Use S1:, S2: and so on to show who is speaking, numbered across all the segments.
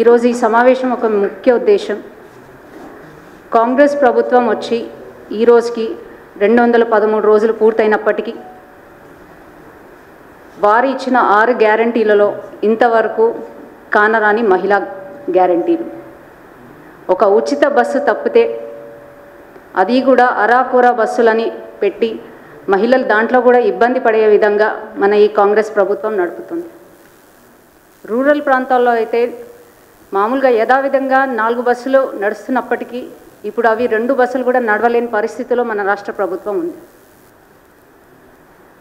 S1: ఈరోజు ఈ సమావేశం ఒక ముఖ్య ఉద్దేశం కాంగ్రెస్ ప్రభుత్వం వచ్చి ఈ రోజుకి 213 రోజులు పూర్తయినప్పటికీ వారు ఇచ్చిన 6 గ్యారంటీలలో ఇంతవరకు కానరాని మహిళా గ్యారంటీలు ఒక ఉచిత బస్సు తప్పితే అది కూడా అరాకొర బస్సులని పెట్టి మహిళలు దాంట్లో కూడా ఇబ్బంది పడే విధంగా మన ఈ కాంగ్రెస్ ప్రభుత్వం నడుపుతుంది. రూరల్ ప్రాంతాల్లో అయితే మామూలుగా యథావిధంగా 4 బస్సులు నడుస్తున్నప్పటికీ ఇప్పుడు అవి 2 బస్సులు కూడా నడవలేని పరిస్థితిలో మన రాష్ట్ర ప్రభుత్వం ఉంది.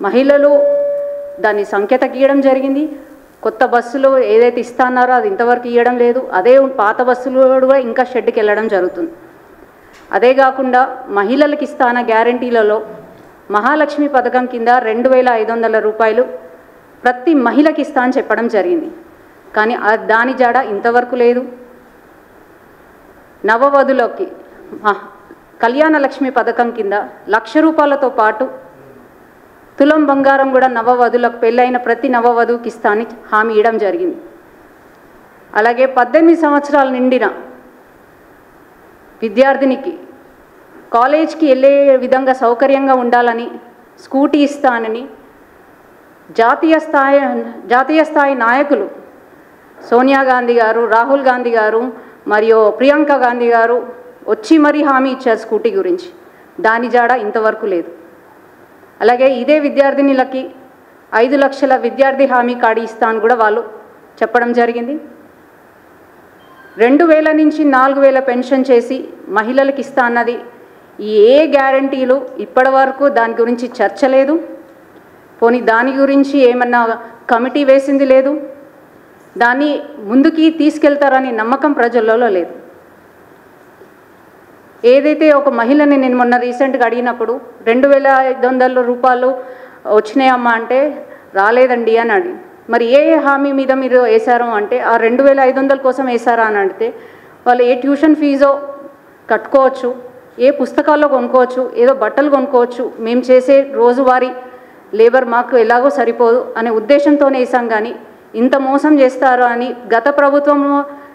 S1: మహిళలు దాని సంఖ్య తగ్గియడం జరిగింది. కొత్త బస్సులు ఏదైతే ఇస్తున్నారో అది ఇంతవరకు ఇవ్వడం లేదు. అదే పాత బస్సులు కూడా ఇంకా షెడ్కి వెళ్ళడం జరుగుతుంది. అదే కాకుండా మహిళలకు ఇస్తాన గ్యారంటీలలో మహాలక్ష్మి పథకం కింద 2500 రూపాయలు ప్రతి మహిళకి ఇస్తా అని చెప్పడం జరిగింది. కానీ దాని జాడ ఇంతవరకు లేదు. నవవధులకి కళ్యాణ లక్ష్మి పథకం కింద 1,00,000 రూపాయలతో పాటు తులం బంగారం కూడా నవవధులకు పెళ్ళైన ప్రతి నవవధువుకి ఇస్తా అని హామీ ఇవ్వడం జరిగింది. అలాగే 18 సంవత్సరాల నిండిన విద్యార్థినికి కాలేజ్కి వెళ్ళే విధంగా సౌకర్యంగా ఉండాలని స్కూటీ ఇస్తానని జాతీయ స్థాయి నాయకులు సోనియా గాంధీ గారు, రాహుల్ గాంధీ గారు మరియు ప్రియాంక గాంధీ గారు వచ్చి మరీ హామీ ఇచ్చారు స్కూటీ గురించి. దాని జాడ ఇంతవరకు లేదు. అలాగే ఇదే విద్యార్థినులకి 5 లక్షల విద్యార్థి హామీ కార్డు ఇస్తా అని కూడా వాళ్ళు చెప్పడం జరిగింది. 2000 నుంచి 4000 పెన్షన్ చేసి మహిళలకు ఇస్తా అన్నది ఏ గ్యారంటీలు ఇప్పటి వరకు దాని గురించి చర్చ లేదు. పోనీ దాని గురించి ఏమన్నా కమిటీ వేసింది లేదు. దాన్ని ముందుకి తీసుకెళ్తారని నమ్మకం ప్రజలలో లేదు. ఏదైతే ఒక మహిళని నేను మొన్న రీసెంట్గా అడిగినప్పుడు 2500 రూపాయలు వచ్చినాయమ్మా అంటే రాలేదండి అని అడిగి, మరి ఏ హామీ మీద మీరు వేశారు అంటే ఆ 2500 కోసం వేశారా అని అడిగితే వాళ్ళు ఏ ట్యూషన్ ఫీజో కట్టుకోవచ్చు, ఏ పుస్తకాల్లో కొనుక్కోవచ్చు, ఏదో బట్టలు కొనుక్కోవచ్చు, మేము చేసే రోజువారీ లేబర్ మాకు ఎలాగో సరిపోదు అనే ఉద్దేశంతోనే వేసాం. కానీ ఇంత మోసం చేస్తారు అని గత ప్రభుత్వం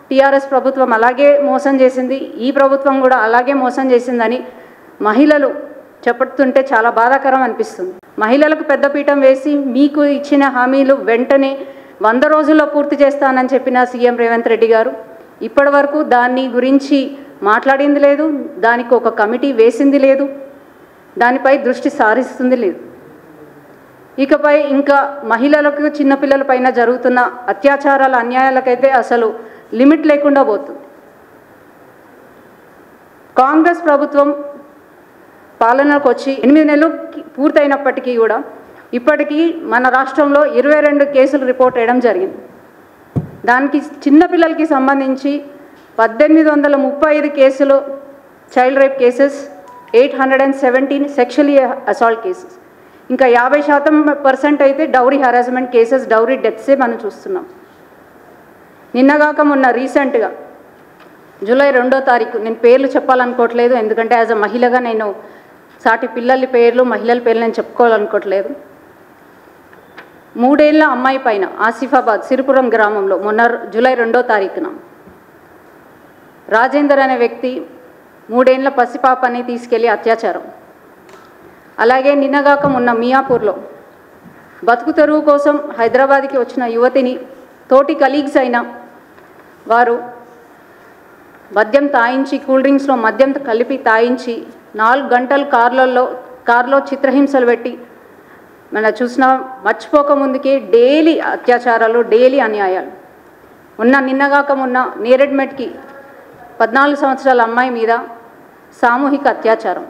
S1: టీఆర్ఎస్ ప్రభుత్వం అలాగే మోసం చేసింది, ఈ ప్రభుత్వం కూడా అలాగే మోసం చేసిందని మహిళలు చెప్పుతుంటే చాలా బాధాకరం అనిపిస్తుంది. మహిళలకు పెద్దపీఠం వేసి మీకు ఇచ్చిన హామీలు వెంటనే 100 రోజుల్లో పూర్తి చేస్తానని చెప్పిన సీఎం రేవంత్ రెడ్డి గారు ఇప్పటి వరకు దాని గురించి మాట్లాడింది లేదు. దానికి ఒక కమిటీ వేసింది లేదు. దానిపై దృష్టి సారిస్తుంది లేదు. ఇకపై ఇంకా మహిళలకు చిన్నపిల్లల పైన జరుగుతున్న అత్యాచారాల అన్యాయాలకైతే అసలు లిమిట్ లేకుండా పోతుంది. కాంగ్రెస్ ప్రభుత్వం పాలనకు వచ్చి 8 నెలలు పూర్తయినప్పటికీ కూడా ఇప్పటికీ మన రాష్ట్రంలో 22 కేసులు రిపోర్ట్ చేయడం జరిగింది. దానికి చిన్నపిల్లలకి సంబంధించి 1835 కేసులు child rape cases, 817 sexually assault cases, ఇంకా 50% అయితే డౌరీ హెరాస్మెంట్ కేసెస్, డౌరీ డెత్సే మనం చూస్తున్నాం. నిన్నగాక మొన్న రీసెంట్గా జూలై 2వ తారీఖు, నేను పేర్లు చెప్పాలనుకోవట్లేదు ఎందుకంటే యాజ్ అ మహిళగా నేను సాటి పిల్లల పేర్లు మహిళల పేర్లు నేను చెప్పుకోవాలనుకోవట్లేదు. 3 ఏళ్ల అమ్మాయి పైన ఆసిఫాబాద్ సిరిపురం గ్రామంలో మొన్న జూలై 2వ తారీఖున రాజేందర్ అనే వ్యక్తి 3 ఏళ్ల పసిపాపని తీసుకెళ్లి అత్యాచారం. అలాగే నిన్నగాక మొన్న మియాపూర్లో బతుకు తెరువు కోసం హైదరాబాద్కి వచ్చిన యువతిని తోటి కలీగ్స్ అయిన వారు మద్యం తాయించి, కూల్ డ్రింక్స్లో మద్యం కలిపి తాయించి 4 గంటలు కార్లో చిత్రహింసలు పెట్టి మన చూసిన మర్చిపోక ముందుకే డైలీ అత్యాచారాలు, డైలీ అన్యాయాలు. నిన్నగాక మొన్న నేరెడ్మెట్కి 14 సంవత్సరాల అమ్మాయి మీద సామూహిక అత్యాచారం.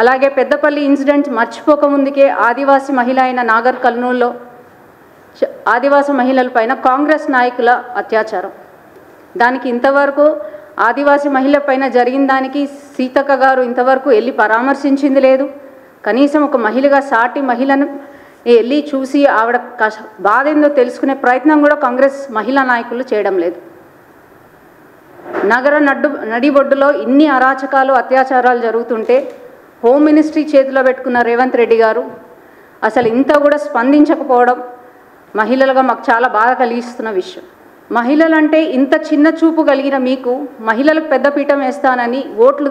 S1: అలాగే పెద్దపల్లి ఇన్సిడెంట్ మర్చిపోక ముందుకే ఆదివాసీ మహిళ అయిన నాగర్ కర్నూల్లో ఆదివాసీ మహిళల పైన కాంగ్రెస్ నాయకుల అత్యాచారం. దానికి ఇంతవరకు ఆదివాసీ మహిళ పైన జరిగిన దానికి సీతక్క గారు ఇంతవరకు వెళ్ళి పరామర్శించింది లేదు. కనీసం ఒక మహిళగా సాటి మహిళను వెళ్ళి చూసి ఆవిడ బాధ ఏందో తెలుసుకునే ప్రయత్నం కూడా కాంగ్రెస్ మహిళా నాయకులు చేయడం లేదు. నగర నడిబొడ్డులో ఇన్ని అరాచకాలు, అత్యాచారాలు జరుగుతుంటే హోమ్ మినిస్ట్రీ చేతిలో పెట్టుకున్న రేవంత్ రెడ్డి గారు అసలు ఇంత కూడా స్పందించకపోవడం మహిళలుగా మాకు చాలా బాధ కలిగిస్తున్న విషయం. మహిళలంటే ఇంత చిన్న చూపు కలిగిన మీకు మహిళలకు పెద్దపీఠం వేస్తానని ఓట్లు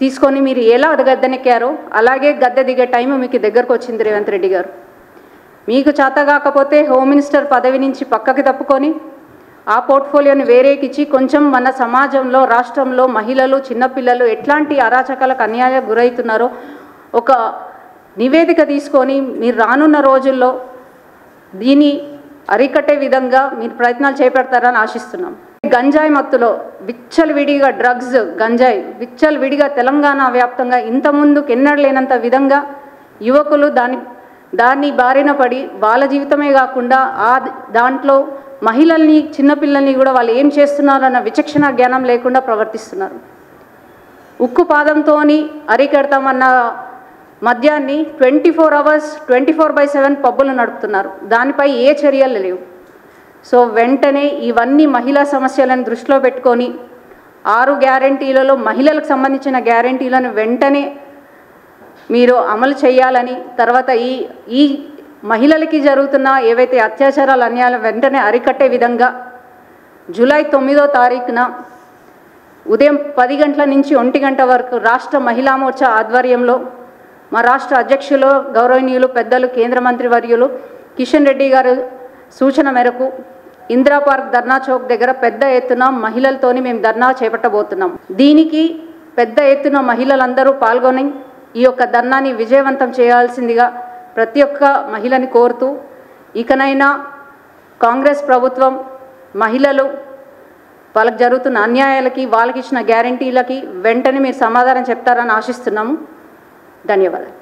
S1: తీసుకొని మీరు ఎలా గద్దెనెక్కారో అలాగే గద్దె దిగే టైం మీకు దగ్గరకు వచ్చింది రేవంత్ రెడ్డి గారు. మీకు చేత కాకపోతే హోమ్ మినిస్టర్ పదవి నుంచి పక్కకి తప్పుకొని ఆ పోర్ట్ఫోలియోని వేరేకిచ్చి కొంచెం మన సమాజంలో రాష్ట్రంలో మహిళలు చిన్నపిల్లలు ఎట్లాంటి అరాచకాలకు అన్యాయం గురవుతున్నారో ఒక నివేదిక తీసుకొని మీరు రానున్న రోజుల్లో దీన్ని అరికట్టే విధంగా మీరు ప్రయత్నాలు చేపడతారని ఆశిస్తున్నాం. గంజాయి మత్తులో విచ్చలవిడిగా డ్రగ్స్ గంజాయి విచ్చలవిడిగా తెలంగాణ వ్యాప్తంగా ఇంతకుముందుకు ఎన్నడూ లేనంత విధంగా యువకులు దాన్ని బారిన పడి వాళ్ళ జీవితమే కాకుండా దాంట్లో మహిళల్ని చిన్నపిల్లల్ని కూడా వాళ్ళు ఏం చేస్తున్నారన్న విచక్షణ జ్ఞానం లేకుండా ప్రవర్తిస్తున్నారు. ఉక్కు పాదంతో అరికెడతామన్న మద్యాన్ని 24 hours 24/7 పబ్బులు నడుపుతున్నారు. దానిపై ఏ చర్యలు లేవు. సో వెంటనే ఇవన్నీ మహిళా సమస్యలను దృష్టిలో పెట్టుకొని 6 గ్యారెంటీలలో మహిళలకు సంబంధించిన గ్యారెంటీలను వెంటనే మీరు అమలు చేయాలని, తర్వాత ఈ మహిళలకి జరుగుతున్న ఏవైతే అత్యాచారాలు అన్యాయాలు వెంటనే అరికట్టే విధంగా జూలై 9వ తారీఖున ఉదయం 10 గంటల నుంచి 1 గంట వరకు రాష్ట్ర మహిళా మోర్చా ఆధ్వర్యంలో మా రాష్ట్ర అధ్యక్షులు గౌరవనీయులు పెద్దలు కేంద్ర మంత్రి వర్యులు కిషన్ రెడ్డి గారు సూచన మేరకు ఇందిరా పార్క్ ధర్నా చౌక్ దగ్గర పెద్ద ఎత్తున మహిళలతోని మేము ధర్నా చేపట్టబోతున్నాం. దీనికి పెద్ద ఎత్తున మహిళలందరూ పాల్గొని ఈ యొక్క ధర్నాని విజయవంతం చేయాల్సిందిగా ప్రతి ఒక్క మహిళని కోరుతూ, ఇకనైనా కాంగ్రెస్ ప్రభుత్వం మహిళలు వాళ్ళకి జరుగుతున్న అన్యాయాలకి వాళ్ళకి ఇచ్చిన గ్యారెంటీలకి వెంటనే మీరు సమాధానం చెప్తారని ఆశిస్తున్నాము. ధన్యవాదాలు.